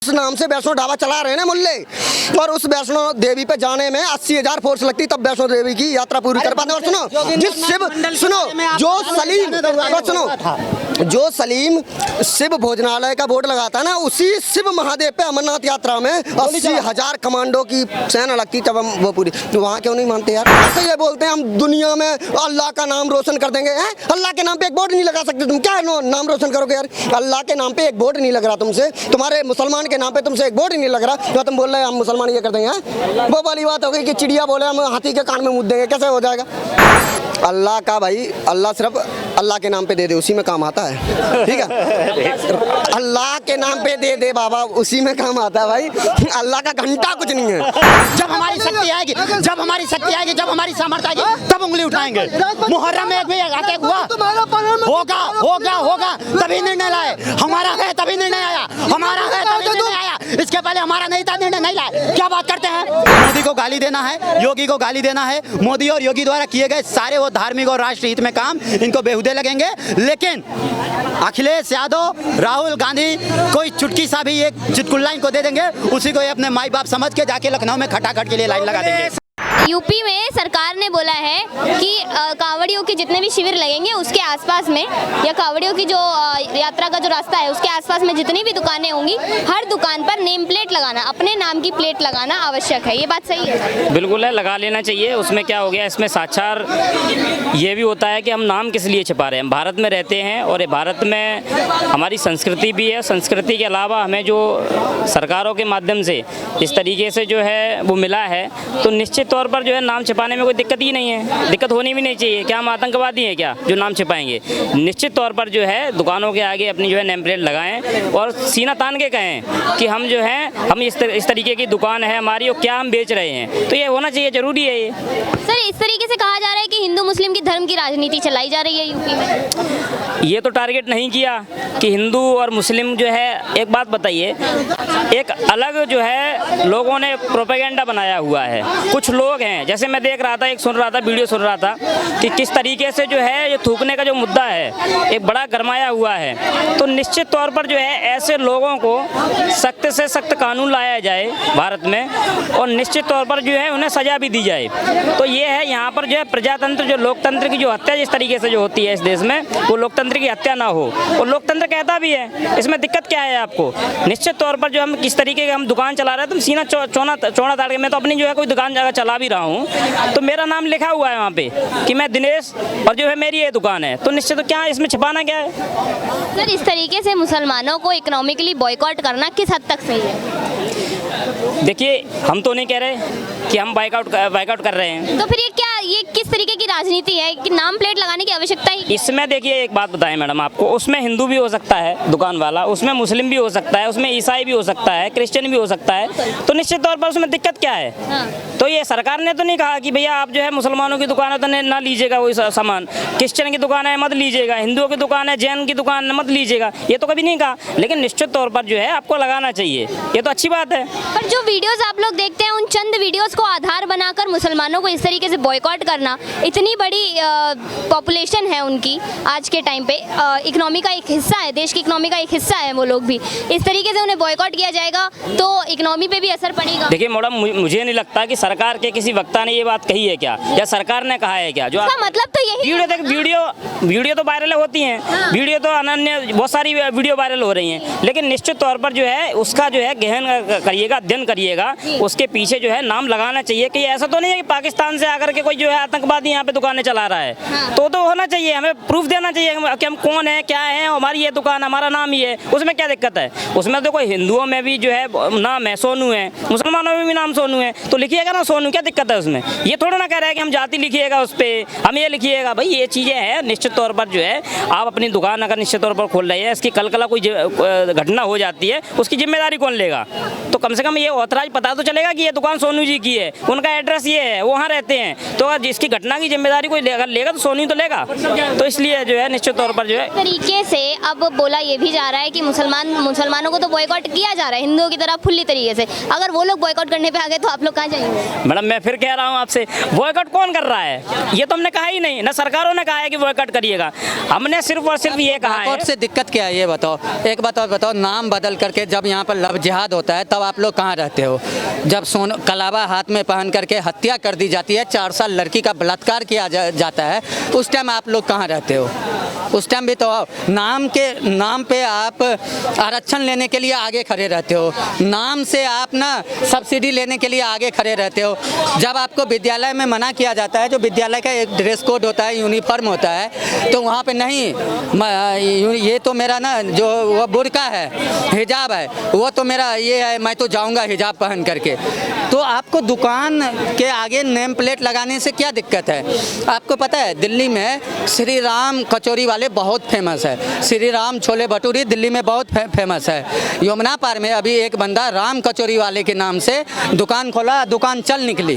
उस नाम से वैष्णो ढाबा चला रहे हैं ना मुल्ले, और उस वैष्णो देवी पे जाने में 80,000 फोर्स लगती तब वैष्णो देवी की यात्रा पूरी कर पाते। और सुनो जिस शिव जो सलीम शिव भोजनालय का बोर्ड लगाता है ना, उसी शिव महादेव पे अमरनाथ यात्रा में 80,000 कमांडो की सेना लगती तब हम वो पूरी, तो वहाँ क्यों नहीं मानते यार? ऐसे ये बोलते हैं हम दुनिया में अल्लाह का नाम रोशन कर देंगे। हैं अल्लाह के नाम पे एक बोर्ड नहीं लगा सकते तुम? क्या नाम रोशन करोगे यार? अल्लाह के नाम पे एक बोर्ड नहीं लग रहा तुमसे, तुम्हारे मुसलमान के नाम पे तुमसे एक बोर्ड ही नहीं लग रहा, तो तुम बोल रहे हैं हम मुसलमान ये कर देंगे। वो वाली बात हो गई कि चिड़िया बोले हम हाथी के कान में मुद्द देंगे, कैसे हो जाएगा? अल्लाह का भाई, अल्लाह सिर्फ अल्लाह के नाम पे दे दे, उसी में काम आता है, ठीक है? अल्लाह के नाम पे दे दे बाबा, उसी में काम आता है भाई। अल्लाह का घंटा कुछ नहीं है। जब हमारी शक्ति आएगी, जब हमारी शक्ति आएगी, जब हमारी सामर्थ्य आएगी, तब उंगली उठाएंगे। मुहर्रम में एक भी अटैक हुआ, होगा तभी निर्णय लाए। हमारा है तभी निर्णय आया, हमारा है तभी निर्णय आया। इसके पहले हमारा नहीं था, निर्णय नहीं लाए। क्या बात करते हैं? मोदी को गाली देना है, योगी को गाली देना है। मोदी और योगी द्वारा किए गए सारे वो धार्मिक और राष्ट्र हित में काम इनको बेहुदे लगेंगे, लेकिन अखिलेश यादव, राहुल गांधी कोई चुटकी सा भी एक चुटकुल्ला इनको दे देंगे, उसी को ये अपने माई बाप समझ के जाके लखनऊ में खटाखट के लिए लाइन लगा देंगे। यूपी में सरकार ने बोला है कि कांवड़ियों के जितने भी शिविर लगेंगे उसके आसपास में, या कांवड़ियों की जो यात्रा का जो रास्ता है उसके आसपास में जितनी भी दुकानें होंगी, हर दुकान पर नेम प्लेट लगाना, अपने नाम की प्लेट लगाना आवश्यक है। ये बात सही है? बिल्कुल है, लगा लेना चाहिए। उसमें क्या हो गया, इसमें साक्षार ये भी होता है कि हम नाम किस लिए छिपा रहे हैं। हम भारत में रहते हैं और भारत में हमारी संस्कृति भी है। संस्कृति के अलावा हमें जो सरकारों के माध्यम से इस तरीके से जो है वो मिला है, तो निश्चित तौर पर जो है नाम छिपाने में कोई दिक्कत ही नहीं है, दिक्कत होनी भी नहीं चाहिए। क्या हम आतंकवादी हैं क्या जो नाम छिपाएंगे? निश्चित तौर पर जो है दुकानों के आगे अपनी जो है नेम प्लेट लगाएं और सीना तान के कहें कि हम जो है हम इस तरीके की दुकान है हमारी और क्या हम बेच रहे हैं, तो ये होना चाहिए, जरूरी है ये। सर, इस तरीके से कहा जा रहा है कि हिंदू मुस्लिम की धर्म की राजनीति चलाई जा रही है यूपी में। ये तो टारगेट नहीं किया कि हिंदू और मुस्लिम जो है। एक बात बताइए, एक अलग जो है लोगों ने प्रोपेगेंडा बनाया हुआ है। कुछ लोग हैं, जैसे मैं देख रहा था, वीडियो सुन रहा था कि किस तरीके से जो है ये थूकने का जो मुद्दा है एक बड़ा गरमाया हुआ है। तो निश्चित तौर पर जो है ऐसे लोगों को सख्त से सख्त कानून लाया जाए भारत में, और निश्चित तौर पर जो है उन्हें सजा भी दी जाए। तो ये है यहाँ पर जो है प्रजातंत्र, जो लोकतंत्र की जो हत्या जिस तरीके से जो होती है इस देश में, वो लोकतंत्र की हत्या ना हो। और लोकतंत्र कहता भी है, इसमें दिक्कत क्या है आपको? निश्चित तौर पर जो हम किस तरीके की हम दुकान चला रहे हैं, तुम सीना चौड़ा ताड़ के, मैं तो अपनी जो है कोई दुकान जगह चला भी रहा हूँ, तो मेरा नाम लिखा हुआ है वहाँ पे कि मैं दिनेश, और जो है मेरी ये दुकान है, तो निश्चित तो क्या इसमें छिपाना क्या है? सर, इस तरीके से मुसलमानों को इकोनॉमिकली बॉयकॉट करना किस हद तक सही है? देखिए, हम तो नहीं कह रहे कि हम बाइकआउट कर रहे हैं। तो फिर ये किस तरीके की राजनीति है कि नाम प्लेट लगाने की आवश्यकता ही? इसमें देखिए एक बात बताएं मैडम आपको, उसमें हिंदू भी हो सकता है दुकान वाला, उसमें मुस्लिम भी हो सकता है, उसमें ईसाई भी हो सकता है, क्रिश्चियन भी हो सकता है, तो निश्चित तौर पर उसमें दिक्कत क्या है? हाँ। तो ये सरकार ने तो नहीं कहा कि भैया आप जो है मुसलमानों की दुकान है तो ना लीजिएगा वही सामान, क्रिश्चियन की दुकान है मत लीजिएगा, हिंदुओं की दुकान है, जैन की दुकान है मत लीजिएगा, ये तो कभी नहीं कहा। लेकिन निश्चित तौर पर जो है आपको लगाना चाहिए, ये तो अच्छी बात है। पर जो वीडियोस आप लोग देखते हैं, उन चंद वीडियोस को आधार बनाकर मुसलमानों को इस तरीके से बॉयकॉट करना, इतनी बड़ी पॉपुलेशन है उनकी आज के टाइम पे, इकोनॉमी का एक हिस्सा है, देश की इकोनॉमी का एक हिस्सा है वो लोग भी, इस तरीके से उन्हें बॉयकॉट किया जाएगा तो इकोनॉमी पे भी असर पड़ेगा। देखिए मैडम, मुझे नहीं लगता कि सरकार के किसी वक्ता ने ये बात कही है क्या, या सरकार ने कहा है क्या? जो मतलब तो यही वीडियो तो वायरल होती हैं। हाँ। वीडियो तो अनन्य बहुत सारी वीडियो वायरल हो रही हैं, लेकिन निश्चित तौर पर जो है उसका जो है गहन करिएगा, अध्ययन करिएगा, उसके पीछे जो है नाम लगाना चाहिए कि ऐसा तो नहीं है कि पाकिस्तान से आकर के कोई जो है आतंकवादी यहाँ पे दुकानें चला रहा है। हाँ। तो होना चाहिए, हमें प्रूफ देना चाहिए कि हम कौन है, क्या है, हमारी ये दुकान, हमारा नाम ही है, उसमें क्या दिक्कत है? उसमें तो कोई हिंदुओं में भी जो है नाम है सोनू है, मुसलमानों में भी नाम सोनू है, तो लिखिएगा ना सोनू, क्या दिक्कत है उसमें? ये थोड़ा ना कह रहा है कि हम जाति लिखिएगा उस पर, हम ये लिखिएगा। भाई ये चीज़ें हैं, निश्चित तौर पर जो है आप अपनी दुकान अगर निश्चित तौर पर खोल रही है, इसकी कल कोई घटना हो जाती है, उसकी जिम्मेदारी कौन लेगा? तो कम से कम ये ऑथराइज पता तो चलेगा कि ये दुकान सोनू जी की है, उनका एड्रेस ये है, वहाँ रहते हैं। तो अगर जिसकी घटना की जिम्मेदारी कोई अगर लेगा तो सोनी तो लेगा। तो इसलिए जो है निश्चित तौर पर जो है तरीके से अब बोला ये भी जा रहा है कि मुसलमानों को तो बॉयकॉट किया जा रहा है हिंदुओं की तरह फुल्ली तरीके से, अगर वो लोग बॉयकॉट करने पे आ गए तो आप लोग कहाँ जाएंगे? मैडम मैं फिर कह रहा हूँ आपसे, बॉयकॉट कौन कर रहा है? ये तो हमने कहा ही नहीं, ना सरकारों ने कहा है कि बॉयकॉट करिएगा, हमने सिर्फ और सिर्फ ये कहा है। बॉयकॉट से दिक्कत क्या है ये बताओ, एक बात और बताओ, नाम बदल करके जब यहाँ पर लव जिहाद होता है तब आप लोग कहाँ रहते हो? जब कलावा हाथ में पहन करके हत्या कर दी जाती है, 4 साल लड़की का बलात्कार किया जाता है, उस टाइम आप लोग कहाँ रहते हो? उस टाइम भी तो नाम पे आप आरक्षण लेने के लिए आगे खड़े रहते हो, नाम से आप ना सब्सिडी लेने के लिए आगे खड़े रहते हो। जब आपको विद्यालय में मना किया जाता है, जो विद्यालय का एक ड्रेस कोड होता है, यूनिफॉर्म होता है, तो वहाँ पे नहीं, ये तो मेरा ना जो वो बुर्का है, हिजाब है, वो तो मेरा ये है, मैं तो जाऊँगा हिजाब पहन करके। तो आपको दुकान के आगे नेम प्लेट लगाने से क्या दिक्कत है? आपको पता है दिल्ली में श्री राम कचौरी वाले बहुत फेमस है, श्री राम छोले भटूरी दिल्ली में बहुत फेमस है। यमुना पार में अभी एक बंदा राम कचौरी वाले के नाम से दुकान खोला, दुकान चल निकली,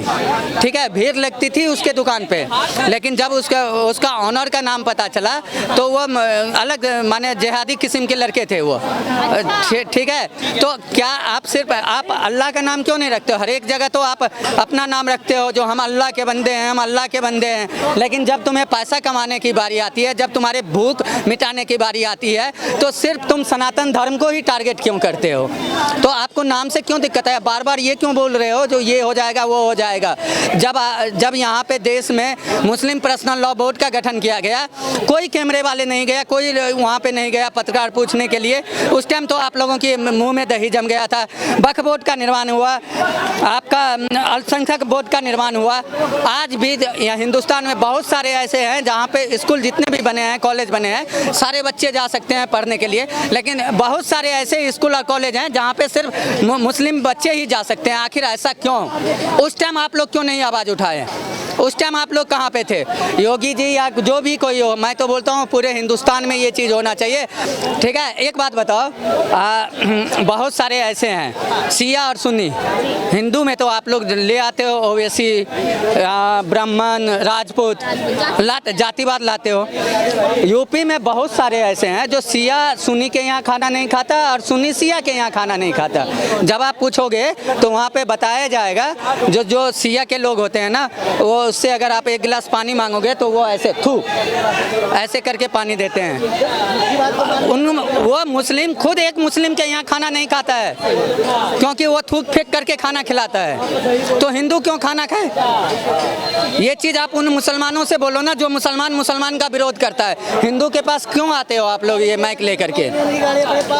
ठीक है, भीड़ लगती थी उसके दुकान पे, लेकिन जब उसका ऑनर का नाम पता चला तो वो अलग माने जिहादी किस्म के लड़के थे वो, ठीक है। तो क्या आप सिर्फ आप अल्लाह का नाम क्यों नहीं रखते हो? हर एक जगह तो आप अपना नाम रखते हो, जो हम अल्लाह के बंदे हैं, हम अल्लाह के बंदे हैं, लेकिन जब तुम्हें पैसा कमाने की बारी आती है, जब तुम्हारे भूख मिटाने की बारी आती है, तो सिर्फ तुम सनातन धर्म को ही टारगेट क्यों करते हो? तो आपको नाम से क्यों दिक्कत है? बार बार ये क्यों बोल रहे हो जो ये हो जाएगा वो हो जाएगा? जब यहाँ पे देश में मुस्लिम पर्सनल लॉ बोर्ड का गठन किया गया, कोई कैमरे वाले नहीं गया, कोई वहाँ पे नहीं गया पत्रकार पूछने के लिए, उस टाइम तो आप लोगों के मुंह में दही जम गया था। वक्फ बोर्ड का निर्माण हुआ, आपका अल्पसंख्यक बोर्ड का निर्माण हुआ, आज भी हिंदुस्तान में बहुत सारे ऐसे हैं जहाँ पे स्कूल जितने भी बने हैं, कॉलेज बने हैं, सारे बच्चे जा सकते हैं पढ़ने के लिए, लेकिन बहुत सारे ऐसे स्कूल और कॉलेज हैं जहाँ पे सिर्फ मुस्लिम बच्चे ही जा सकते हैं। आखिर ऐसा क्यों? उस टाइम आप लोग क्यों नहीं आवाज़ उठाए? उस टाइम आप लोग कहाँ पे थे? योगी जी या जो भी कोई हो, मैं तो बोलता हूँ पूरे हिंदुस्तान में ये चीज़ होना चाहिए, ठीक है। एक बात बताओ, बहुत सारे ऐसे हैं शिया और सुन्नी, हिंदू में तो आप लोग ले आते हो ओवैसी, ब्राह्मण, राजपूत, जातिवाद लाते हो। यूपी में बहुत सारे ऐसे हैं जो शिया सुन्नी के यहाँ खाना नहीं खाता और सुन्नी शिया के यहाँ खाना नहीं खाता। जब आप पूछोगे तो वहाँ पे बताया जाएगा, जो शिया के लोग होते हैं ना, वो उससे अगर आप एक गिलास पानी मांगोगे तो वो ऐसे ऐसे करके पानी देते हैं। वो मुस्लिम खुद एक मुस्लिम के यहाँ खाना नहीं खाता है, क्योंकि वो थूक फेंक करके खाना खिलाता है। तो हिंदू क्यों खाना खाए? ये चीज़ आप उन मुसलमानों से बोलो ना जो मुसलमान का विरोध करता है। हिंदू के पास क्यों आते हो आप लोग ये माइक लेकर के?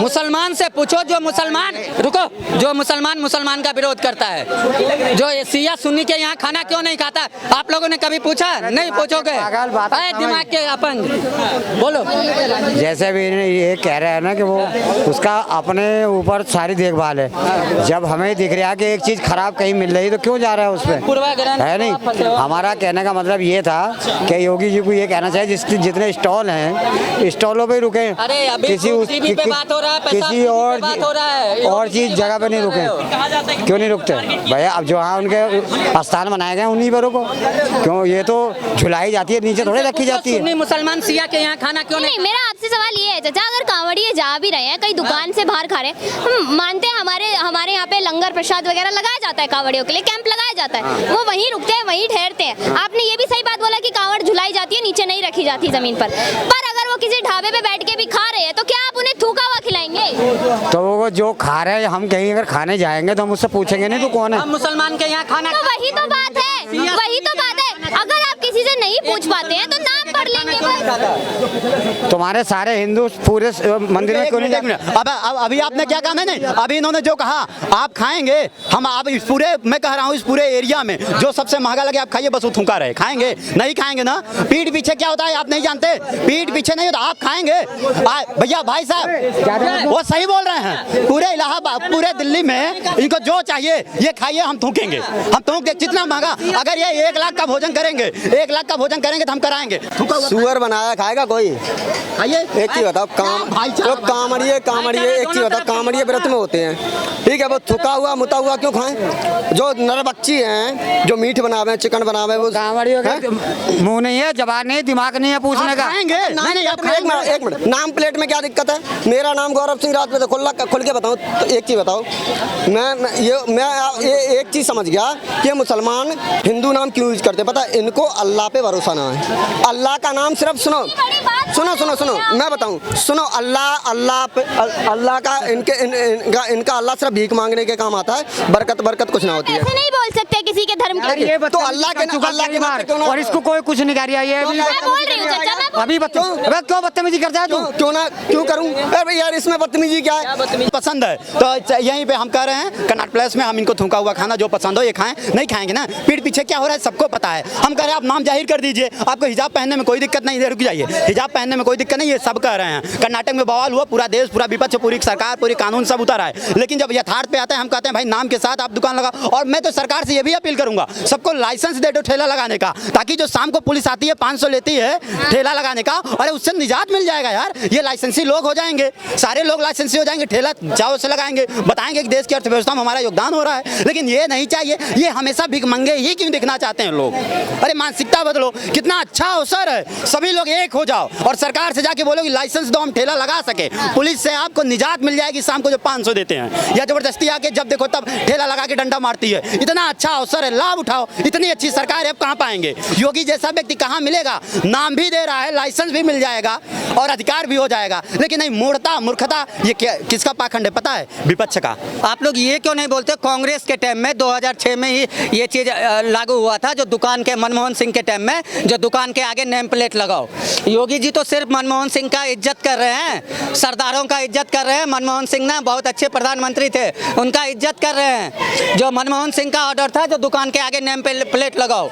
मुसलमान से पूछो, जो मुसलमान का विरोध करता है, जो शिया सुन्नी के यहाँ खाना क्यों नहीं खाता? आप लोगों ने कभी पूछा? नहीं पूछोगे, दिमाग के अपन बोलो। जैसे भी ये कह रहे हैं ना कि वो उसका अपने ऊपर सारी देखभाल है, जब हमें दिख रहा है कि एक चीज़ खराब कहीं मिल रही तो क्यों जा रहा है उस पर, है नहीं? हमारा कहने का मतलब ये था कि योगी जी को ये कहना चाहिए जिसकी जितने स्टॉल हैं स्टॉलों पे रुके, किसी और चीज़ जगह पे नहीं रुके। क्यों नहीं रुकते भैया? अब जो वहाँ उनके स्थान बनाए गए उन्हीं पर रुको, क्यों? ये तो झुलाई जाती है, नीचे थोड़ी रखी जाती है। मुसलमान शिया के यहाँ खाना क्यों नहीं? मेरा आपसे सवाल ये है चाचा, अगर कांवड़िए जा भी रहे हैं, कई दुकान से बाहर खा रहे हैं, हम मानते हैं हमारे यहाँ पे लंगर प्रसाद वगैरह लगाया जाता है, कांवड़ियों के लिए कैंप लगाया जाता है, वो वहीं रुकते हैं, वहीं ठहरते हैं। आपने ये भी सही बात बोला कि कांवड़ झुलाई जाती है, नीचे नहीं रखी जाती जमीन पर अगर वो किसी ढाबे पे बैठ के भी खा रहे हैं तो क्या आप उन्हें थूका हुआ खिलाएंगे? तो वो जो खा रहे हैं, हम कहीं अगर खाने जाएंगे तो हम उससे पूछेंगे नहीं तो कौन है? हम मुसलमान के यहाँ खाना, तो वही तो बात है, अगर आप किसी से नहीं पूछ पाते हैं तो नाम पढ़ लेंगे बस। तुम्हारे सारे हिंदू पूरे मंदिर में क्यों नहीं जाते? अब अभी आपने क्या कहा? नहीं, अभी इन्होंने जो कहा आप खाएंगे, हम आप इस पूरे, मैं कह रहा हूँ इस पूरे एरिया में जो सबसे महंगा लगे आप खाइए, बस वो थूका रहे। खाएंगे? नहीं खाएंगे ना। पीठ पीछे क्या होता है आप नहीं जानते? पीठ पीछे नहीं होता, आप खाएंगे। भैया भाई साहब वो सही बोल रहे हैं, पूरे इलाहाबाद, पूरे दिल्ली में इनको जो चाहिए ये खाइए, हम थूकेंगे, हम थूक दे। जितना महंगा, अगर ये 1 लाख का भोजन करेंगे, 1 लाख का भोजन करेंगे तो हम कराएंगे। सुअर बनाया खाएगा कोई? आइए एक चीज बताओ, जो कामड़िए एक चीज बताओ, कामड़िए व्रत में होते हैं, ठीक है, वो थुका हुआ मुता हुआ क्यों खाएं? जो नरबच्ची हैं, जो मीट बनावे, चिकन बनावे, वो कांवड़ियों के मुंह नहीं है, जबान नहीं, दिमाग नहीं है पूछने का। खाएंगे नहीं, एक मिनट, नाम प्लेट में क्या दिक्कत है? मेरा नाम गौरव सिंह राजपूत है, खुल के बताऊं तो एक चीज बताओ, मैं एक चीज समझ गया कि मुसलमान हिंदू नाम क्यों यूज करते, पता है? इनको अल्लाह पे भरोसा ना है। अल्लाह का नाम सिर्फ सुनो, मैं बताऊं, सुनो, अल्लाह का इनका अल्लाह सिर्फ भीख मांगने के काम आता है, बरकत कुछ ना होती है। ऐसे नहीं बोल सकते किसी के धर्म के। ये तो अल्लाह के नाम पे क्यों ना- और इसको कोई कुछ नहीं कर रहा है, ये मैं बोल रही हूँ चाचा, मैं अभी क्यों बदतमीजी करता है तू? क्यों करूं? अरे यार, इसमें बदतमीजी क्या है? पसंद है तो यहीं पे हम कह रहे हैं कनॉट प्लेस में हम इनको थूका हुआ खाना जो पसंद हो ये खाएं, नहीं खाएंगे ना, पीठ पीछे क्या हो रहा है सबको पता है। हम कह रहे हैं आप नाम जाहिर कर दीजिए, आपको हिजाब पहनने में कोई दिक्कत नहीं है, रुक जाइए, हिजाब पहनने में कोई दिक्कत नहीं है, सब कह रहे हैं। कर्नाटक में बवाल हुआ, पूरा देश, पूरा विपक्ष, पूरी सरकार, पूरी कानून सब उतर आए, लेकिन जब यथार्थ पे आते हैं हम कहते हैं भाई नाम के साथ आप दुकान लगा। और मैं तो सरकार से ये भी अपील करूंगा, सबको लाइसेंस दे दो ठेला लगाने का, ताकि जो शाम को पुलिस आती है 500 लेती है ठेला लगाने का, अरे उससे निजात मिल जाएगा यार, ये लाइसेंसी लोग हो जाएंगे, सारे लोग लाइसेंसी हो जाएंगे, ठेला चाव से लगाएंगे, बताएंगे कि देश की अर्थव्यवस्था में हमारा योगदान हो रहा है। लेकिन ये नहीं चाहिए, ये हमेशा भिखमंगे ही क्यों दिखना चाहते हैं लोग? अरे मानसिकता बदलो, कितना अच्छा अवसर है, सभी लोग एक हो जाओ और सरकार से जाके बोलो कि लाइसेंस दो, हम ठेला लगा सके, पुलिस से आपको निजात मिल जाएगी शाम को जो 500 देते हैं, या जबरदस्ती आके जब देखो तब ठेला लगा के डंडा मारती है। इतना अच्छा अवसर है, लाभ उठाओ, इतनी अच्छी सरकार है, अब कहाँ पाएंगे? योगी जैसा व्यक्ति कहाँ मिलेगा? नाम भी दे रहा है, लाइसेंस भी मिल जाएगा और अधिकार भी हो जाएगा, लेकिन नहीं, मूर्खता, ये किसका पाखंड है पता है? विपक्ष का। आप लोग ये क्यों नहीं बोलते? कांग्रेस के टाइम में 2006 में ही ये चीज़ लागू हुआ था, जो दुकान के, मनमोहन सिंह के टाइम में, जो दुकान के आगे नेम प्लेट लगाओ। योगी जी तो सिर्फ मनमोहन सिंह का इज्जत कर रहे हैं, सरदारों का इज्जत कर रहे हैं। मनमोहन सिंह ना बहुत अच्छे प्रधानमंत्री थे, उनका इज्जत कर रहे हैं। जो मनमोहन सिंह का ऑर्डर था, जो दुकान के आगे नेम प्लेट लगाओ,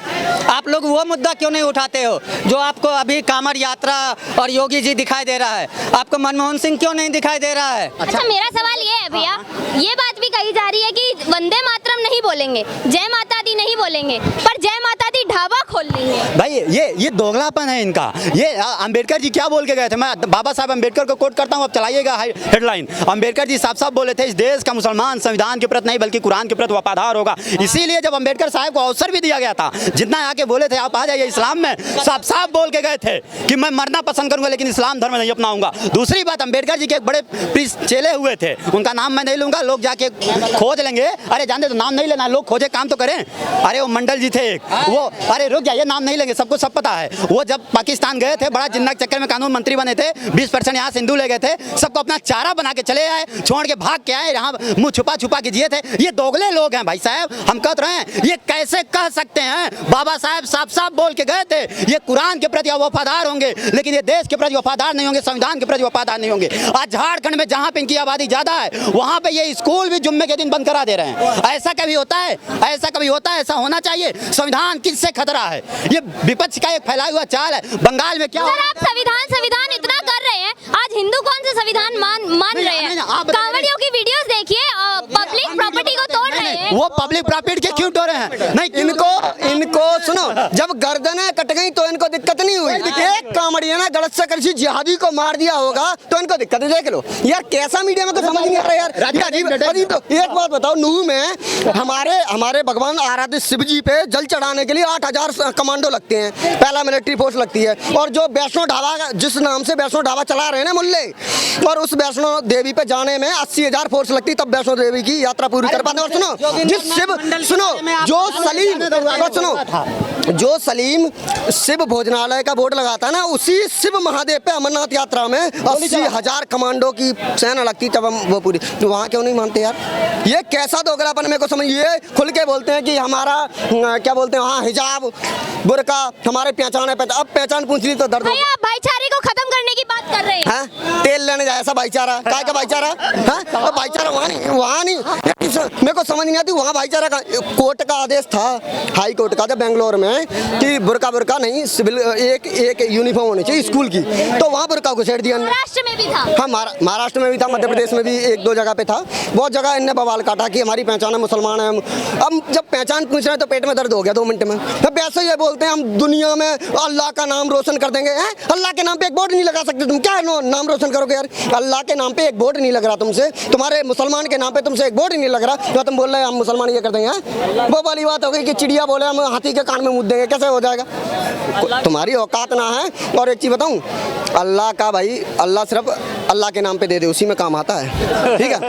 आप लोग वो मुद्दा क्यों नहीं उठाते हो? जो आपको अभी कांवड़ यात्रा और योगी जी दिखाई दे रहा है, आपको मनमोहन सिंह क्यों नहीं दिखाई दे रहा है? अच्छा, मेरा सवाल ये है भैया, ये बात भी कही जा रही है कि वंदे मातरम नहीं बोलेंगे, जय माता दी नहीं बोलेंगे, पर जय माता दी ढाबा खोल लेंगे। भाई ये दोगलापन है इनका। ये अंबेडकर जी क्या बोल के गए थे? मैं बाबा साहब अंबेडकर को कोट करता हूँ, अब चलाइएगा हेडलाइन। अंबेडकर जी साफ साफ बोले थे, इस देश का मुसलमान संविधान के प्रति नहीं बल्कि कुरान के प्रति वफादार होगा। इसीलिए जब अंबेडकर साहब को अवसर भी दिया गया था, जितना आके बोले थे आप आ जाइए इस्लाम में, साफ साफ बोल के गए थे कि मैं मरना पसंद करूंगा लेकिन इस्लाम धर्म नहीं अपनाऊंगा। दूसरी बात, अंबेडकर जी के एक बड़े चेले हुए थे, उनका नाम मैं नहीं लूंगा, लोग जाके खोज लेंगे। अरे जानते तो नाम नहीं लेना, लोग खोजे काम तो करें। अरे वो मंडल जी थे एक, वो, अरे रुक जाइए, नाम नहीं लेंगे, सबको सब पता है। वो जब पाकिस्तान गए थे, बड़ा जिन्ना के चक्कर में कानून मंत्री बने थे, 20% यहाँ से हिंदू ले गए थे, सबको अपना चारा बना के चले आए, छोड़ के भाग के आए, यहाँ मुंह छुपा छुपा के जिए थे। ये दोगले लोग हैं भाई साहब, हम कह रहे हैं, ये कैसे कह सकते हैं? बाबा साहब साफ साफ बोल के गए थे, ये कुरान के प्रति वफादार होंगे लेकिन ये देश के प्रति वफादार नहीं होंगे, संविधान के प्रति वफादार नहीं होंगे। आज झारखंड में जहाँ पे इनकी आबादी ज्यादा है, वहाँ पे ये स्कूल भी जुम्मे के दिन बंद करा दे रहे हैं। ऐसा कभी होता है? ऐसा कभी होता है? ऐसा होना चाहिए। संविधान किससे खतरा है? ये विपक्ष का एक फैला हुआ चाल है। बंगाल में क्या, सर आप संविधान इतना कर रहे हैं, आज हिंदू कौन सा संविधान मान रहे हैं? कांवड़ियों की वीडियोस देखिए, पब्लिक प्रॉपर्टी को तोड़ रहे हैं। वो पब्लिक प्रॉपर्टी के क्यों तोड़ रहे हैं? नहीं, इनको सुनो, जब गर्दनें कट गई तो इनको दिक्कत नहीं हुई। एक कांवड़िया ना गलत से किसी जिहादी को मार दिया होगा तो इनको दिक्कत है। देख लो यार, कैसा मीडिया में कुछ समझ नहीं आ रहा यार। अजीब तो एक बात बताओ, नूह में हमारे भगवान आराध्य शिव जी पे जल चढ़ाने के लिए 8000 कमांडो लगते हैं, पहला मिलिट्री फोर्स लगती है। और जो वैष्णो ढाबा, जिस नाम से वैष्णो ढाबा चला रहे हैं ना मुल्ले, और उस वैष्णो देवी पे जाने में 80,000 फोर्स लगती, तब वैष्णो देवी की यात्रा पूरी कर पाते। और जो सलीम शिव भोजनालय का बोर्ड लगाता है ना, उसी शिव महादेव पे अमरनाथ यात्रा में 80,000 कमांडो की सेना लगती, तब हम वो पूरी, तो वहाँ क्यों नहीं मानते यार? ये कैसा दोगलापन मेरे को समझ। ये खुल के बोलते हैं कि हमारा क्या बोलते हैं, हाँ हिजाब बुर्का हमारे पहचान है। अब पहचान पूछ ली तो दर्द। भैया भाईचारे को खत्म करने की बात कर रहे हैं। तेल लेने जाए ऐसा भाईचारा, काय का भाईचारा? भाईचारा वहाँ नहीं मेरे को समझ नहीं आती वहाँ भाईचारा का कोर्ट का आदेश था, हाई कोर्ट का, जब बेंगलोर में कि बुरका बुरका नहीं, सिविल एक यूनिफॉर्म होनी चाहिए स्कूल की, तो वहाँ बुरका घुसेड़ दिया। महाराष्ट्र में भी था। हाँ, महाराष्ट्र में भी था, मध्य प्रदेश में भी एक दो जगह पे था। बहुत जगह इनने बवाल काटा कि हमारी पहचान है, मुसलमान है। अब जब पहचान पूछ रहे हैं तो पेट में दर्द हो गया 2 मिनट में। अब वैसे ये बोलते हैं हम दुनिया में अल्लाह का नाम रोशन कर देंगे। हैं, अल्लाह के नाम पे एक बोर्ड नहीं लगा सकते तुम? क्या नाम रोशन करोगे यार? अल्लाह के नाम पे एक बोर्ड नहीं लग रहा तुमसे, तुम्हारे मुसलमान के नाम पे तुमसे एक बोर्ड नहीं लग रहा, तो तुम बोल रहे हैं हम मुसलमान ये कर देंगे। हैं, वो वाली बात हो गई कि चिड़िया बोले हम हाथी के कान में मुद्द देंगे, कैसे हो जाएगा? तुम्हारी औकात ना है। और एक चीज़ बताऊँ, अल्लाह का भाई, अल्लाह सिर्फ अल्लाह के नाम पे दे दे, उसी में काम आता है। ठीक है,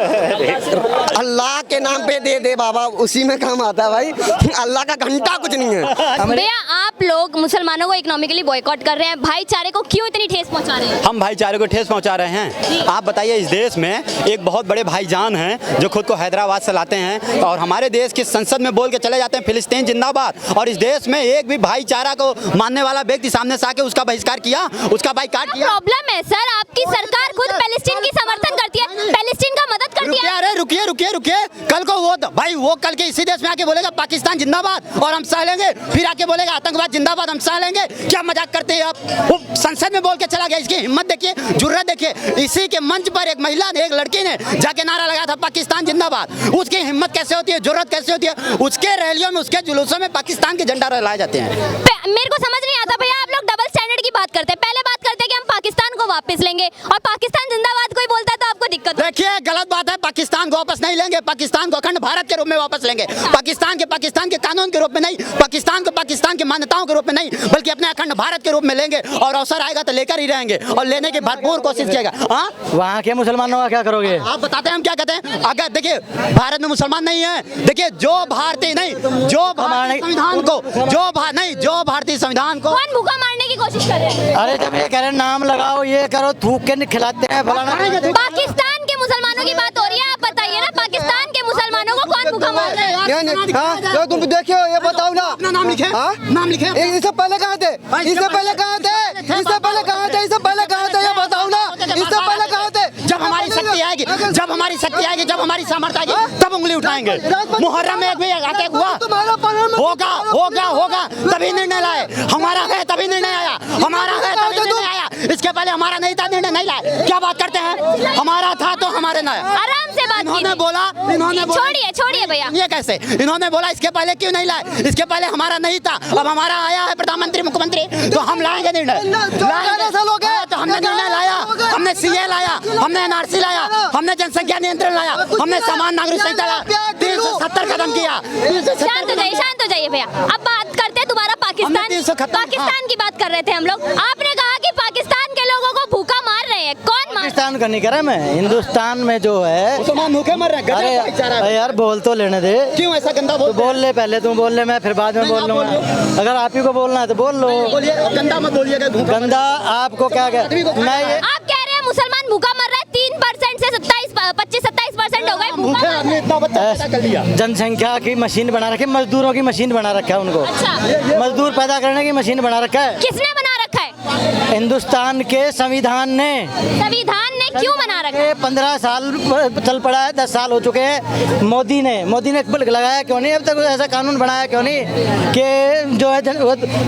अल्लाह के नाम पे दे दे बाबा, उसी में काम आता है भाई। अल्लाह का घंटा कुछ नहीं है। भैया आप लोग मुसलमानों को इकोनॉमिकली बॉयकॉट कर रहे हैं, भाईचारे को क्यों इतनी ठेस पहुंचा रहे हैं? हम भाईचारे को ठेस पहुंचा रहे हैं। आप बताइए, इस देश में एक बहुत बड़े भाईजान हैं जो खुद को हैदराबाद से लाते हैं और हमारे देश की संसद में बोल के चले जाते हैं फिलिस्तीन जिंदाबाद, और इस देश में एक भी भाईचारा को मानने वाला व्यक्ति सामने से आके उसका बहिष्कार किया, उसका बाइकाट किया। प्रॉब्लम है सर, आपकी सरकार खुद पैलेस्टीन की समर्थन करती है, पैलेस्टीन का मदद करती है। अरे रुकिए रुकिए रुकिए, कल को वो भाई वो कल के इसी देश में आके बोलेगा पाकिस्तान जिंदाबाद और हम सह लेंगे, फिर आके बोलेगा आतंकवाद जिंदाबाद हम सह लेंगे। क्या मजाक करते हैं आप? वो संसद में बोल के चला गया, इसकी हिम्मत देखिए, जुर्रत देखिए। इसी के मंच पर एक महिला ने, एक लड़की ने जाके नारा लगाया था पाकिस्तान जिंदाबाद। उसकी हिम्मत कैसे होती है, जुर्रत कैसे होती है? उसके रैलियों में, उसके जुलूसों में पाकिस्तान के झंडा लहराए जाते हैं। मेरे को समझ नहीं आता भैया, आप लोग डबल स्टैंडर्ड की बात करते हैं। पहले बात करते हैं कि हम पाकिस्तान को वापस लेंगे और पाकिस्तान जिंदाबाद कोई बोलता है तो आपको दिक्कत। देखिए गलत बात है, पाकिस्तान को वापस नहीं लेंगे, पाकिस्तान को अखंड भारत के रूप में वापस लेंगे। पाकिस्तान के कानून के रूप में नहीं, पाकिस्तान की मान्यताओं के रूप में नहीं, बल्कि अपने अखंड भारत के रूप में लेंगे और अवसर आएगा तो लेकर ही रहेंगे और लेने की भरपूर कोशिश किएगा। वहाँ के मुसलमानों का क्या करोगे? आप बताते हैं हम क्या कहते हैं। अगर देखिए भारत में मुसलमान नहीं है, देखिए जो भारतीय नहीं, जो भारतीय संविधान को, जो भारतीय संविधान को कौन भूखा मारने की कोशिश कर रहे हैं? अरे जब ये कह रहे नाम लगाओ, ये करो, थूक के खिलाते हैं फलाना। पाकिस्तान के मुसलमानों की बात हो रही है, आप बताइए ना, पाकिस्तान के मुसलमानों को कौन भूखा मार रहा है? तुम देखिए, ये बताओ ना, अपना नाम लिखे, नाम लिखे। इससे पहले कहाँ थे? इससे पहले कहाँ थे? इससे पहले कहाँ थे? इससे पहले कहाँ थे? ये बताओ ना, इससे पहले कहाँ थे? जब हमारी शक्ति आएगी, जब हमारी शक्ति आएगी, जब हमारी सामर्थ्य आएगी, तब उंगली उठाएंगे। मुहर्रम में एक भी अटैक हुआ, होगा होगा होगा, तभी निर्णय लाए। हमारा है तभी निर्णय आया, हमारा है तभी निर्णय आया। इसके पहले हमारा नहीं था, निर्णय नहीं लाए। क्या बात करते हैं? हमारा था तो हमारे ना। आराम से बात इन्होंने बोला, छोड़िए भैया। ये कैसे? इन्होंने बोला इसके पहले क्यों नहीं लाए? इसके पहले हमारा नहीं था, अब हमारा आया है प्रधानमंत्री मुख्यमंत्री, तो हम लाएंगे निर्णय। तो हमने निर्णय लाया, हमने सीए लाया, हमने एनआरसी लाया, हमने जनसंख्या नियंत्रण लाया, हमने समान नागरिक संहिता लाया, 370 कदम किया। शांत हो जाइए भैया। अब बात करते हैं दोबारा पाकिस्तान की बात कर रहे थे हम लोग। आपने कहा कि पाकिस्तान के लोगों को भूखा मार रहे हैं, कौन मार? पाकिस्तान का नहीं कह रहा मैं, हिंदुस्तान में जो है मुसलमान भूखे मर रहे हैं। अरे यार बोल तो लेने दे। क्यों ऐसा गंदा बोल ले, पहले तुम बोल ले, मैं फिर बाद में बोल लूंगा। अगर आप ही को बोलना है तो बोल लो। गंदा मत बोलिएगा। गंदा आपको क्या मैं ये आप कह रहे हैं मुसलमान भूखा मर रहा है, 3% से 25-27% हो गए भूखा मर रहे हैं। जनसंख्या की मशीन बना रखी, मजदूरों की मशीन बना रखा है उनको। अच्छा। मजदूर पैदा करने की मशीन बना रखा है। किसने बना रखा है? हिंदुस्तान के संविधान ने। संविधान ने क्यों बना रखा है? 15 साल चल पड़ा है, 10 साल हो चुके हैं। मोदी ने लगाया क्यों नहीं? अब तक ऐसा कानून बनाया क्यों नहीं कि जो है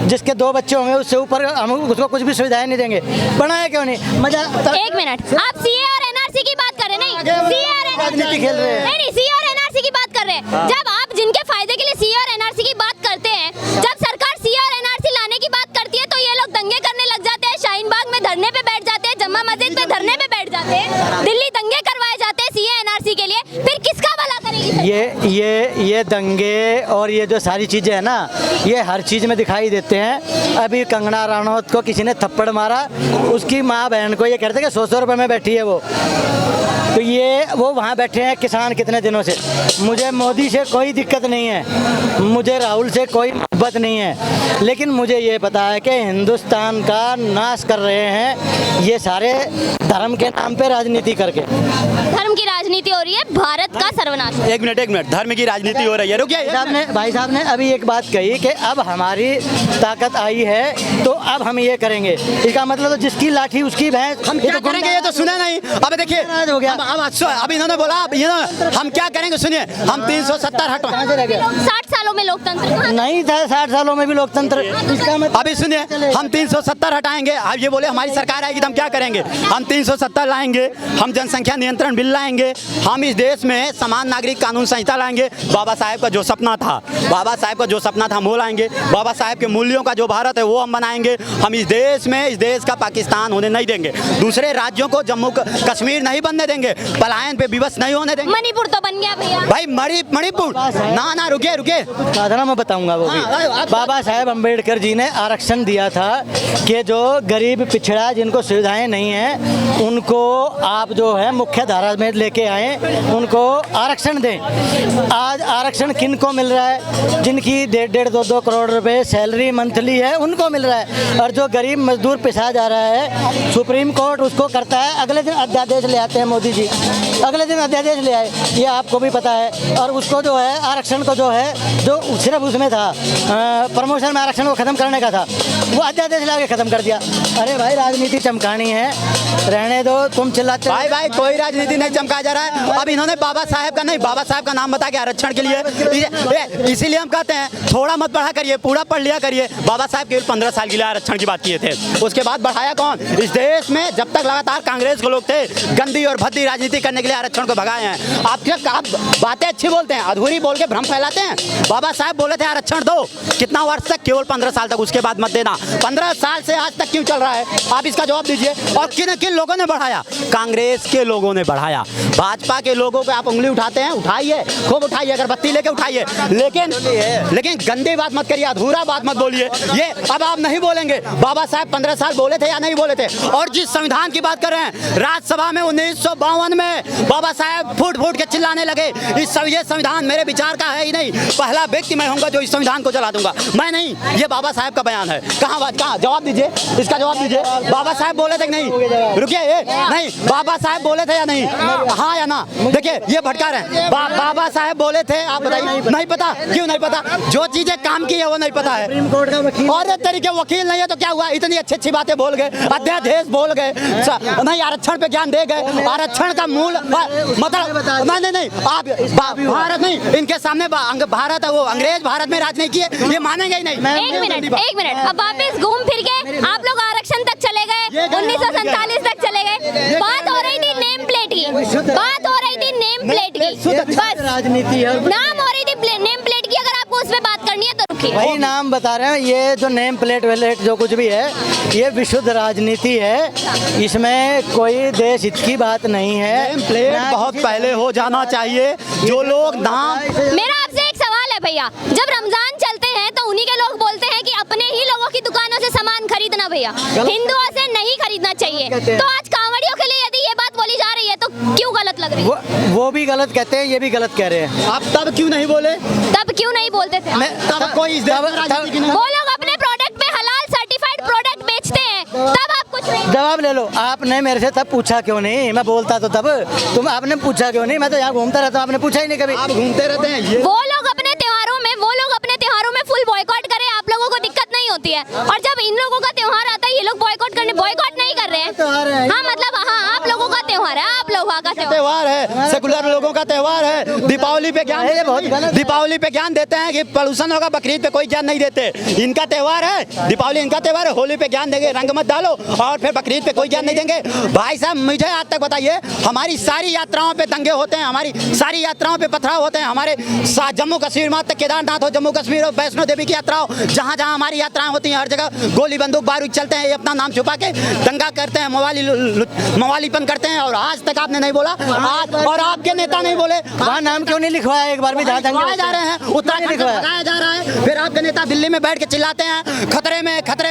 जिसके 2 बच्चे होंगे उससे ऊपर हम उसको कुछ भी सुविधाएं नहीं देंगे? बनाया क्यों नहीं? मजा। एक मिनट, आप सीए और एनआरसी की बात कर रहे हैं? नहीं, सीए और राजनीति खेल रहे हैं। नहीं, सीए और एनआरसी की बात कर रहे हैं। जब आप जिनके फायदे के लिए सीए और एनआरसी की बात करते हैं, जब सरकार सीए और एनआरसी लाने की बात करती है तो ये लोग दंगे करने लग जाते हैं, शाहीन बाग में धरने पे बैठ जाते हैं, जम्मा मस्जिद पे धरने पे बैठ जाते हैं, दिल्ली दंगे करवाए जाते हैं सीए एनआरसी के लिए। फिर किसका भला करेगी सरकार? ये दंगे और ये जो सारी चीजें है ना, ये हर चीज में दिखाई देते हैं। अभी कंगना रनौत को किसी ने थप्पड़ मारा, उसकी माँ बहन को ये कहते हैं कि 100 रुपए में बैठी है वो, तो ये वो वहाँ बैठे हैं किसान कितने दिनों से। मुझे मोदी से कोई दिक्कत नहीं है, मुझे राहुल से कोई मोहब्बत नहीं है, लेकिन मुझे ये पता है कि हिंदुस्तान का नाश कर रहे हैं ये सारे धर्म के नाम पे राजनीति करके। धर्म की राजनीति हो रही है, भारत का सर्वनाश। एक मिनट, धर्म की राजनीति हो रही है। रुकिए, भाई साहब ने अभी एक बात कही कि अब हमारी ताकत आई है तो अब हम ये करेंगे। इसका मतलब तो जिसकी लाठी उसकी भैंस। हम क्या करेंगे ये तो सुने नहीं। अब देखिए हो गया। अब इन्होंने बोला हम क्या करेंगे, सुनिए। हम 370 हटवाएंगे। 60 सालों में लोकतंत्र नहीं था, 60 सालों में भी लोकतंत्र। इसका मतलब अभी सुनिए, हम 370 हटाएंगे। आप ये बोले हमारी सरकार आएगी तो हम क्या करेंगे। हम 370 लाएंगे, हम जनसंख्या नियंत्रण बिल लाएंगे, हम इस देश में समान नागरिक कानून संहिता लाएंगे। बाबा साहेब का जो सपना था हम वो लाएंगे। बाबा साहेब के मूल्यों का जो भारत है वो हम बनाएंगे। हम इस देश का पाकिस्तान होने नहीं देंगे। दूसरे राज्यों को जम्मू कश्मीर नहीं बनने देंगे। पलायन पे विवश नहीं होने देंगे। मणिपुर तो बन गया भैया। भाई मणिपुर ना रुके साधना मैं बताऊंगा वो भी। बाबा साहेब अम्बेडकर जी ने आरक्षण दिया था कि जो गरीब पिछड़ा जिनको सुविधाएं नहीं हैं उनको आप जो है मुख्य धारा में लेके आए, उनको आरक्षण दें। आज आरक्षण किन को मिल रहा है? जिनकी 1.5 2 करोड़ रुपए सैलरी मंथली है उनको मिल रहा है। और जो गरीब मजदूर पिसा जा रहा है, सुप्रीम कोर्ट उसको करता है। अगले दिन अध्यादेश ले आते हैं मोदी जी, अगले दिन अध्यादेश ले आए, ये आपको भी पता है। और उसको जो है आरक्षण को जो है जो सिर्फ उसमें था प्रमोशन में आरक्षण को खत्म करने का था, वो अध्यादेश ला के खत्म कर दिया। अरे भाई राजनीति चमकानी है, रहने दो, तुम चिल्लाते। भाई कोई राजनीति नहीं चमकाया जा रहा है। अब इन्होंने बाबा साहेब का नाम बता के आरक्षण के लिए, इसीलिए हम कहते हैं थोड़ा मत बढ़ा करिए, पूरा पढ़ लिया करिए। बाबा साहेब केवल 15 साल के लिए आरक्षण की बात किए थे, उसके बाद बढ़ाया कौन? इस देश में जब तक लगातार कांग्रेस के लोग थे, गंदी और भद्दी राजनीति करने के लिए आरक्षण को भगाए हैं। आप बातें अच्छी बोलते हैं, अधूरी बोल के भ्रम फैलाते हैं। बाबा साहब बोले थे आरक्षण दो, कितना वर्ष तक? केवल 15 साल तक, उसके बाद मत देना। 15 साल से आज तक क्यों चल रहा है? आप इसका जवाब दीजिए। और किन लोगों ने बढ़ाया? कांग्रेस के लोगों ने बढ़ाया। भाजपा के लोगों पे आप उंगली उठाते हैं, उठाइए, खूब उठाइए, अगरबत्ती लेके उठाइए, लेकिन गंदी बात मत करिए, अधूरा बात मत बोलिए। ये अब आप नहीं बोलेंगे बाबा साहब 15 साल बोले थे या नहीं बोले थे। और जिस संविधान की बात कर रहे हैं, राज्यसभा में 1952 में बाबा साहब फूट के चिल्लाने लगे, ये संविधान मेरे विचार का है ही नहीं, पहला व्यक्ति मैं होऊंगा जो इस संविधान को चला दूंगा। मैं नहीं, ये बाबा साहब का बयान है। कहाँ जवाब दीजिए, इसका जवाब दीजिए। बाबा साहब बोले थे नहीं? रुकिए, नहीं, बाबा साहब बोले थे या नहीं? हाँ या ना? देखिए ये भटका रहे हैं। बाबा साहब बोले थे, आप बताइए। नहीं पता? क्यों नहीं पता? जो चीजें काम की है वो नहीं पता है। और एक तरीके वकील नहीं है तो क्या हुआ? इतनी अच्छी बातें बोल गए, अध्यादेश बोल गए, नहीं आरक्षण पे ज्ञान दे गए। आरक्षण का मूल मतलब नहीं, आप भारत नहीं, इनके सामने भारत है, वो अंग्रेज भारत में राज नहीं किए, ये मानेंगे ही नहीं। एक मिनट, अब वापस घूम फिर के आप लोग आरक्षण तक चले गए, 1947 तक चले गए। बात हो रही थी नेम प्लेट की, बात हो रही थी नेम प्लेट की, बस राजनीति नाम हो रही थी नेम प्लेट की। अगर आपको उस पर बात करनी है तो रुकिए। वही नाम बता रहे हैं, ये जो नेम प्लेट वेलेट जो कुछ भी है, ये विशुद्ध राजनीति है। इसमें कोई देश हित की बात नहीं है। नेम प्लेट बहुत पहले हो जाना चाहिए। जो लोग नाम, मेरा आपसे एक सवाल है भैया, जब रमजान चलते हैं तो उन्हीं के लोग बोलते हैं कि अपने ही लोगों की दुकानों से सामान खरीदना भैया, हिंदुओं से नहीं खरीदना चाहिए। तो आज कांवड़ियों के लिए यदि ये बात बोली जा रही है तो क्यों गलत लग रही है? वो भी गलत कहते हैं, ये भी गलत कह रहे हैं। आप तब क्यों नहीं बोले? तब क्यों नहीं बोलते थे? तब कोई वो लोग अपने प्रोडक्ट पे हलाल सर्टिफाइड प्रोडक्ट बेचते हैं, तब आप कुछ नहीं। जवाब ले लो। आपने मेरे से तब पूछा क्यों नहीं? मैं बोलता तो तब, तुम आपने पूछा क्यों नहीं? मैं तो यहाँ घूमता रहता हूँ, आपने पूछा ही नहीं कभी। आप घूमते रहते हैं। वो लोग अपने त्योहारों में फुल बॉयकॉट करें, आप लोगों को दिक्कत नहीं होती है। और जब इन लोगों का त्योहार आता है, ये लोग बॉयकॉट नहीं कर रहे हैं। हाँ मतलब हाँ, आप लोगों का त्योहार है, आप लोगों का त्योहार है, सेकुलर लोगों का त्योहार है। दीपावली पे ज्ञान देते हैं कि प्रदूषण होगा, बकरीद पे कोई ज्ञान नहीं देते। इनका त्योहार है दीपावली, इनका त्योहार है। होली पे ज्ञान देंगे, रंग मत डालो, और फिर बकरीद पे कोई ज्ञान नहीं देंगे। भाई साहब मुझे आज तक बताइए, हमारी सारी यात्राओं पे दंगे होते हैं, हमारी सारी यात्राओं पे पथराव होते हैं। हमारे जम्मू कश्मीर में तक केदारनाथ हो, जम्मू कश्मीर हो, वैष्णो देवी की यात्रा हो, जहाँ जहाँ हमारी यात्राएं होती हैं, हर जगह गोली बंदूक बारूद चलते हैं। ये अपना नाम छुपा के दंगा करते हैं, मवालीपन करते हैं। और आज तक आपने नहीं बोला, आज और आपके नेता नहीं बोले। वहाँ नाम क्यों नहीं लिखवाया? एक बार भी लिखवाए जा रहे हैं, उत्तराखंड में भगाया जा रहा है। फिर आपके नेता दिल्ली में बैठ के चिल्लाते हैं खतरे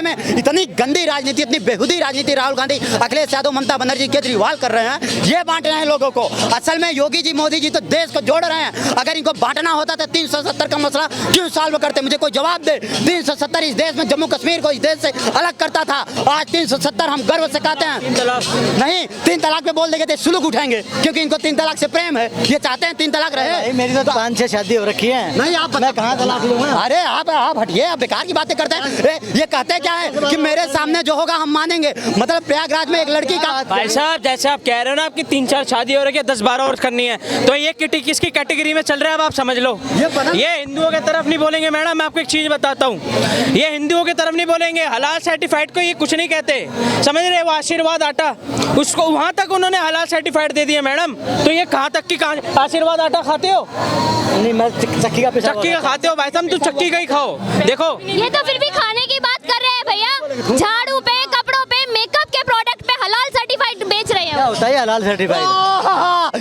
में। इतनी गंदी राजनीति, इतनी बेहुदी राजनीति राहुल गांधी, अखिलेश यादव, ममता बनर्जी, केजरीवाल कर रहे हैं। ये बांट रहे हैं लोगों को। असल में योगी जी, मोदी जी तो देश को जोड़ रहे हैं। अगर इनको बांटना होता तो 370 का मसला क्यों सॉल्व करते? मुझे कोई जवाब दे। 370 इस देश में जम्मू कश्मीर को इस देश से अलग करता था। आज 370 हम गर्व से कहते हैं। नहीं, 3 तलाक पे बोल देंगे थे, सुलूक उठाएंगे, क्योंकि इनको 3 तलाक से प्रेम है, ये चाहते हैं 3 तलाक रहे। भाई मेरी तो 5-6 शादी हो रखी है। नहीं आप मैं कहाँ तलाक लूंगा? अरे आप हटिए, आप बेकार की बातें करते हैं। ये कहते क्या है कि मेरे सामने जो होगा हम मानेंगे, मतलब प्रयागराज में एक लड़की का भाई साहब जैसे आप कह रहे हो ना आपकी 3-4 शादी हो रही है, 10-12 और करनी है, तो ये किसकी कैटेगरी में चल रहा है अब आप समझ लो। ये हिंदुओं की तरफ नहीं बोलेंगे मैडम, मैं आपको एक चीज बताता हूँ, ये हिंदुओं की तरफ नहीं बोलेंगे। हलाल सर्टिफाइड को ये कुछ नहीं कहते, समझ रहे हो। आशीर्वाद आटा उसको वहाँ तक उन्होंने हलाल सर्टिफाइड दे दिया मैडम, तो ये कहाँ तक की आशीर्वाद आटा खाते हो? नहीं मैं चक्की का पेशा चक्की का खाते हो भाई साहब, तुम चक्की का ही खाओ। देखो ये तो फिर भी खाने की बात कर रहे हैं भैया, झाड़ू पे, कपड़ों पे, मेकअप के प्रोडक्ट पे हलाल सर्टिफाइड बेच रहे क्या हैं। होता है हलाल सर्टिफाइड?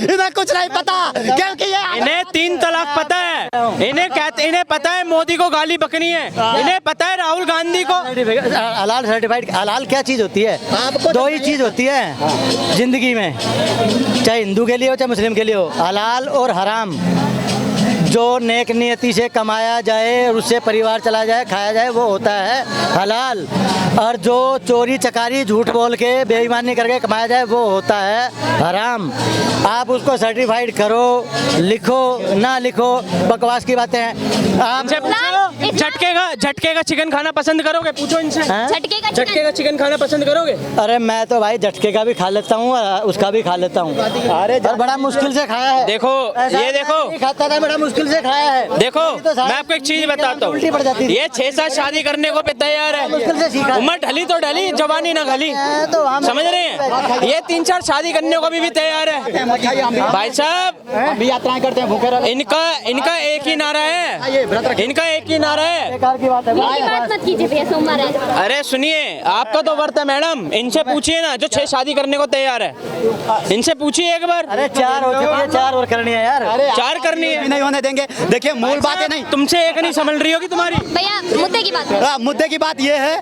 इन्हें कुछ नहीं पता, क्योंकि ये इन्हें 3 तलाक पता है, इन्हें पता है मोदी को गाली बकनी है, इन्हें पता है राहुल गांधी को। हलाल सर्टिफाइड, हलाल क्या चीज़ होती है? 2 ही चीज़ होती है जिंदगी में, चाहे हिंदू के लिए हो चाहे मुस्लिम के लिए हो, हलाल और हराम। जो नेक नियति से कमाया जाए और उससे परिवार चला जाए, खाया जाए, वो होता है हलाल। और जो चोरी चकारी झूठ बोल के बेईमानी करके कमाया जाए, वो होता है हराम। आप उसको सर्टिफाइड करो, लिखो ना लिखो, बकवास की बातें हैं। आप इनसे पूछो, झटके का चिकन खाना पसंद करोगे? पूछो इनसे, झटके का चिकन खाना पसंद करोगे? अरे मैं तो भाई झटके का भी खा लेता हूँ, उसका भी खा लेता हूँ। अरे बड़ा मुश्किल से खाया है। देखो ये देखो, नहीं खाता था, बड़ा मुश्किल से खाया है। देखो तो मैं आपको एक चीज बताता हूँ, उल्टी पड़ जाती थी। ये 6-7 शादी करने को पे तैयार मुश्किल से सीखा। है, उम्र ढली तो ढली, जवानी ना घली, तो हम समझ रहे हैं। ये 3-4 शादी करने को भी तैयार है भाई साहब। यात्राएं करते हैं भूखे रहो। इनका एक ही नारा है, इनका एक ही नारा है। बेकार की बात है। बात मत कीजिए भैया, सोमवार है। अरे सुनिए, आपका तो व्रत है मैडम, इनसे पूछिए ना जो 6 शादी करने को तैयार है, इनसे पूछिए एक बार। अरे 4 हो चुकी है, 4 और करनी है यार। 4 करनी है, नहीं होने देंगे। देखिए मूल बात है, नहीं तुमसे एक नहीं संभल रही होगी तुम्हारी। भैया मुद्दे की बात है। मुद्दे की बात ये है,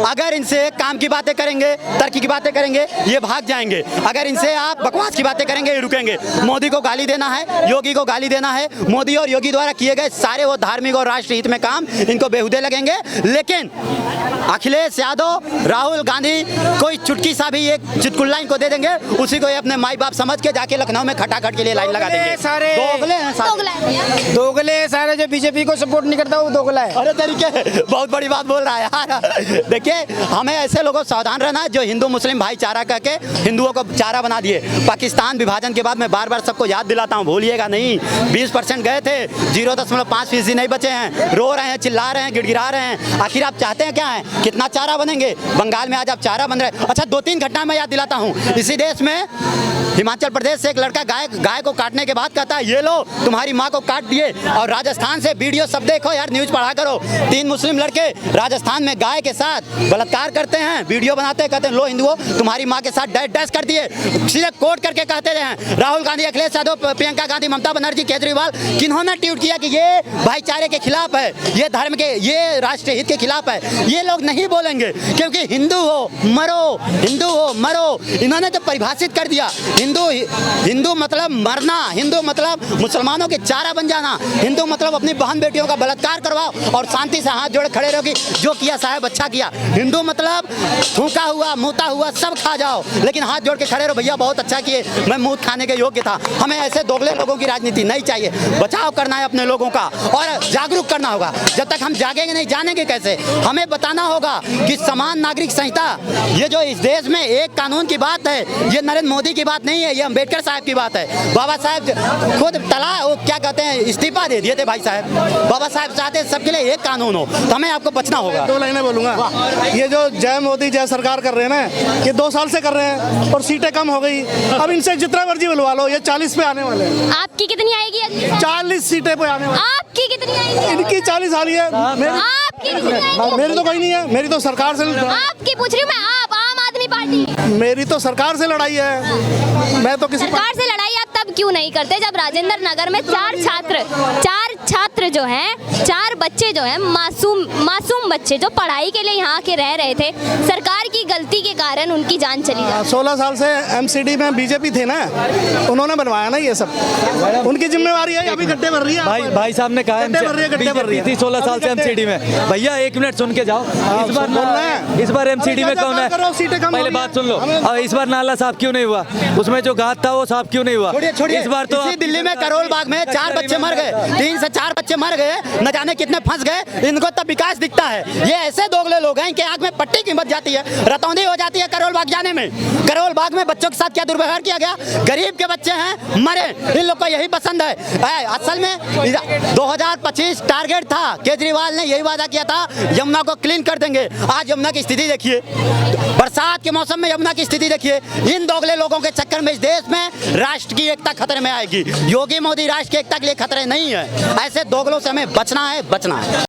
अगर इनसे काम की बातें करेंगे, तरक्की की बातें करेंगे, ये भाग जाएंगे। अगर इनसे आप बकवास की बातें करेंगे, ये रुकेंगे। मोदी को गाली देना है, योगी को गाली देना है, मोदी और योगी द्वारा किए गए सारे वो धार्मिक और राष्ट्र हित में काम इनको बेहुदे लगेंगे। लेकिन अखिलेश यादव, राहुल गांधी कोई चुटकी सा भी एक चुटकुल्ला इनको दे देंगे, उसी को ये अपने माई बाप समझ के जाके लखनऊ में खटाखट के लिए लाइन लगा देंगे। सारे दोगले हैं सारे। दोगला है भैया। दोगले सारे, जो बीजेपी को सपोर्ट नहीं करता वो दोगला है। अरे तरीके बहुत बड़ी बात बोल रहा है यार। देखिए हमें ऐसे लोगों से सावधान रहना है जो हिंदू मुस्लिम भाईचारा करके हिंदुओं को चारा बना दिए। पाकिस्तान विभाजन के बाद मैं बार बार सबको याद दिलाता हूँ, भूलिएगा नहीं। 20% गए थे, 0.5% नहीं बचे हैं। रो रहे हैं, चिल्ला रहे हैं, गिड़गिड़ा रहे हैं। आखिर आप चाहते हैं क्या है? कितना चारा बनेंगे? बंगाल में आज आप चारा बन रहे। अच्छा 2-3 घटना मैं याद दिलाता हूँ। इसी देश में हिमाचल प्रदेश से एक लड़का गाय को काटने के बाद कहता है ये लो तुम्हारी माँ को काट दिए। और राजस्थान से वीडियो सब देखो यार, न्यूज पढ़ा करो। 3 मुस्लिम लड़के राजस्थान में गाय के साथ बलात्कार करते हैं, वीडियो बनाते हैं, कहते हैं लो हिंदुओं तुम्हारी माँ के साथ डैश कर दिए। सीधे कोर्ट करके कहते हैं राहुल गांधी, अखिलेश यादव, प्रियंका गांधी, ममता बनर्जी, केजरीवाल, किन्होंने ट्वीट किया कि ये भाईचारे के खिलाफ है, ये धर्म के, ये राष्ट्रीय हित के खिलाफ है। ये लोग नहीं बोलेंगे क्योंकि हिंदू हो मरो, हिंदू हो मरो, इन्होंने तो परिभाषित कर दिया। हिंदू मतलब मरना, हिंदू मतलब मुसलमानों के चारा बन जाना, हिंदू मतलब अपनी बहन बेटियों का बलात्कार करवाओ और शांति से हाथ जोड़े खड़े रहो कि जो किया साहब अच्छा किया। हिंदू मतलब थूका हुआ मुता हुआ सब खा जाओ, लेकिन हाथ जोड़ के खड़े रहो भैया बहुत अच्छा किए, मैं मूत खाने के योग्य था। हमें ऐसे दोगले लोगों की राजनीति नहीं चाहिए। बचाव करना है अपने लोगों का और जागरूक करना होगा। जब तक हम जागेंगे नहीं, जानेंगे कैसे? हमें बताना होगा कि समान नागरिक संहिता, ये जो इस देश में एक कानून की बात है, ये नरेंद्र मोदी की बात नहीं है, ये अम्बेडकर साहब की बात है। बाबा साहब खुद क्या कहते हैं, इस्तीफा दे दिए थे भाई साहब। बाबा साहब चाहते सबके लिए एक कानून हो, तो हमें आपको बचना होगा। 2 लाइनें बोलूंगा। ये जो जय मोदी जय सरकार कर रहे हैं ना, ये 2 साल से कर रहे हैं और सीटें कम हो गई। अब इनसे जितना मर्जी बुलवा लो, ये 40 पे आने वाले हैं। आपकी कितनी आएगी अगली साल? 40 सीटें पे आने वाले। आपकी कितनी आएगी? इनकी 40 आ रही है, आपकी कितनी आएगी? मेरी तो कोई नहीं है, मेरी तो सरकार से आपकी पूछ रही हूँ मैं, आप आम आदमी पार्टी। मेरी तो सरकार से लड़ाई है। मैं तो किसी सरकार से लड़ाई आप तब क्यों नहीं करते जब राजेंद्र नगर में 4 छात्र जो हैं, 4 बच्चे जो हैं, मासूम बच्चे जो पढ़ाई के लिए यहाँ के रह रहे थे, सरकार की गलती के कारण उनकी जान चली गई। 16 साल से एमसीडी में बीजेपी थे ना, उन्होंने बनवाया ना ये सब, उनकी जिम्मेवारी है। अभी गड्ढे भर रही है भाई साहब ने कहा गड्ढे भर रही है 16 साल से एमसीडी में। भैया एक मिनट सुन के जाओ, इस बार एमसीडी में कौन है? पहले बात सुन लो, और इस बार नाला साफ क्यों नहीं हुआ? उसमें जो घात था वो साफ क्यों नहीं हुआ? छोड़िए, इस बार तो इसी दिल्ली में करोल बाग में 4 बच्चे मर गए, 3 से 4 बच्चे मर गए, न जाने कितने फंस गए। इनको तब विकास दिखता है। ये ऐसे दोगले लोग हैं कि आंख में पट्टी की मत जाती है, रतौंधी हो जाती है करोल बाग जाने में। करोल बाग में बच्चों के साथ क्या दुर्व्यवहार किया गया? गरीब के बच्चे हैं, मरे, इन लोग को यही पसंद है। असल में 2025 टारगेट था, केजरीवाल ने यही वादा किया था यमुना को क्लीन कर देंगे। आज यमुना की स्थिति देखिए, बरसात के मौसम में यमुना की स्थिति देखिए। इन दोगले लोगों के चक्कर में इस देश में राष्ट्र की एकता खतरे में आएगी। योगी मोदी राष्ट्र की एकता के लिए खतरे नहीं है। ऐसे दोगलों से हमें बचना है।